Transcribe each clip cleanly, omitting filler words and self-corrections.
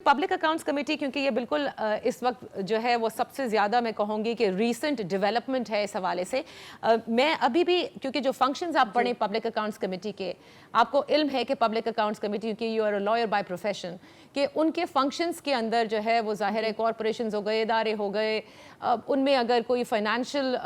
Public accounts committee, क्योंकि ये बिल्कुल इस वक्त जो है वो सबसे ज़्यादा मैं कहूँगी कि रीसेंट डेवलपमेंट है इस हवाले से। मैं अभी भी, क्योंकि जो फंक्शंस आप पढ़ें पब्लिक अकाउंट्स कमेटी के, आपको इल्म है कि पब्लिक अकाउंट्स कमेटी, क्योंकि you are a lawyer by profession, कि उनके फंक्शंस के अंदर जो है वो ज़ाहिर है कॉरपोरेशंस हो गए, इदारे हो गए, उनमें अगर कोई फाइनेंशियल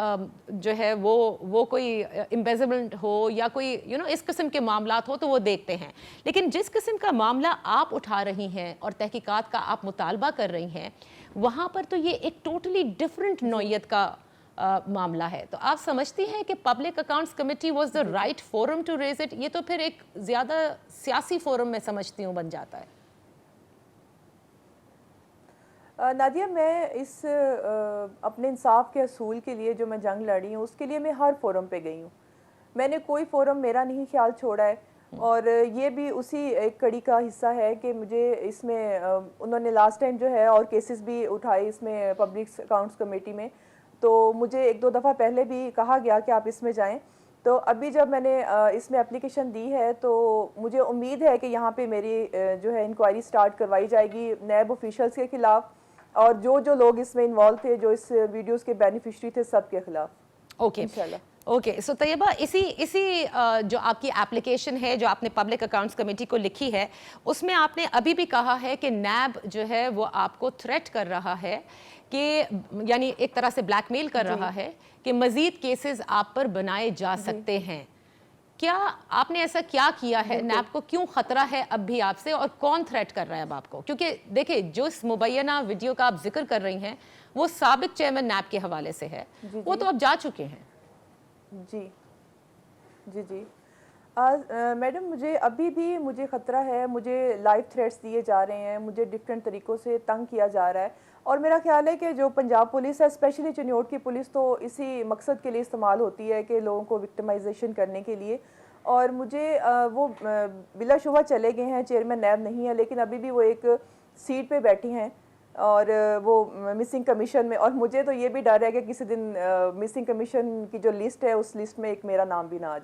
जो है वो कोई एम्बेजलमेंट हो या कोई इस किस्म के मामलात हो तो वो देखते हैं। लेकिन जिस किस्म का मामला आप उठा रही हैं और तहकीकात का आप मुतालबा कर रही हैं, वहाँ पर तो ये एक टोटली डिफरेंट नौइयत का मामला है। तो आप समझती हैं कि public accounts committee was the right forum to raise it? ये तो फिर एक ज़्यादा सियासी फोरम मैं समझती हूँ बन जाता है। नादिया, मैं इस अपने इंसाफ के असूल के लिए जो मैं जंग लड़ी हूँ उसके लिए मैं हर फोरम पे गई हूँ। मैंने कोई फोरम मेरा नहीं ख्याल छोड़ा है, और ये भी उसी एक कड़ी का हिस्सा है कि मुझे इसमें उन्होंने लास्ट टाइम जो है और केसेस भी उठाए इसमें पब्लिक अकाउंट्स कमेटी में, तो मुझे एक दो दफ़ा पहले भी कहा गया कि आप इसमें जाएं। तो अभी जब मैंने इसमें एप्लीकेशन दी है तो मुझे उम्मीद है कि यहाँ पे मेरी जो है इंक्वायरी स्टार्ट करवाई जाएगी नैब ऑफिशियल्स के ख़िलाफ़, और जो लोग इसमें इन्वॉल्व थे, जो इस वीडियोस के बेनिफिशरी थे, सब के खिलाफ। ओके ओके सो तैयबा, इसी जो आपकी एप्लीकेशन है जो आपने पब्लिक अकाउंट्स कमेटी को लिखी है, उसमें आपने अभी भी कहा है कि नैब जो है वो आपको थ्रेट कर रहा है कि, यानी एक तरह से ब्लैकमेल कर रहा है कि मजीद केसेस आप पर बनाए जा सकते हैं। क्या आपने ऐसा क्या किया है? नैब को क्यों खतरा है अब भी आपसे, और कौन थ्रेट कर रहा है अब आपको? क्योंकि देखिए, जो इस मुबैना वीडियो का आप जिक्र कर रही हैं वो साबिक चेयरमैन नैब के हवाले से है, वो तो अब जा चुके हैं। जी जी जी मैडम, मुझे अभी भी मुझे ख़तरा है, मुझे लाइव थ्रेट्स दिए जा रहे हैं, मुझे डिफरेंट तरीक़ों से तंग किया जा रहा है। और मेरा ख्याल है कि जो पंजाब पुलिस है, स्पेशली चिन्योट की पुलिस, तो इसी मकसद के लिए इस्तेमाल होती है कि लोगों को विक्टिमाइजेशन करने के लिए। और मुझे वो बिलाशुबा चले गए हैं, चेयरमैन नैब नहीं है, लेकिन अभी भी वो एक सीट पे बैठी हैं और वो मिसिंग कमीशन में। और मुझे तो ये भी डर है कि किसी दिन मिसिंग कमीशन की जो लिस्ट है उस लिस्ट में एक मेरा नाम भी ना आ जाए।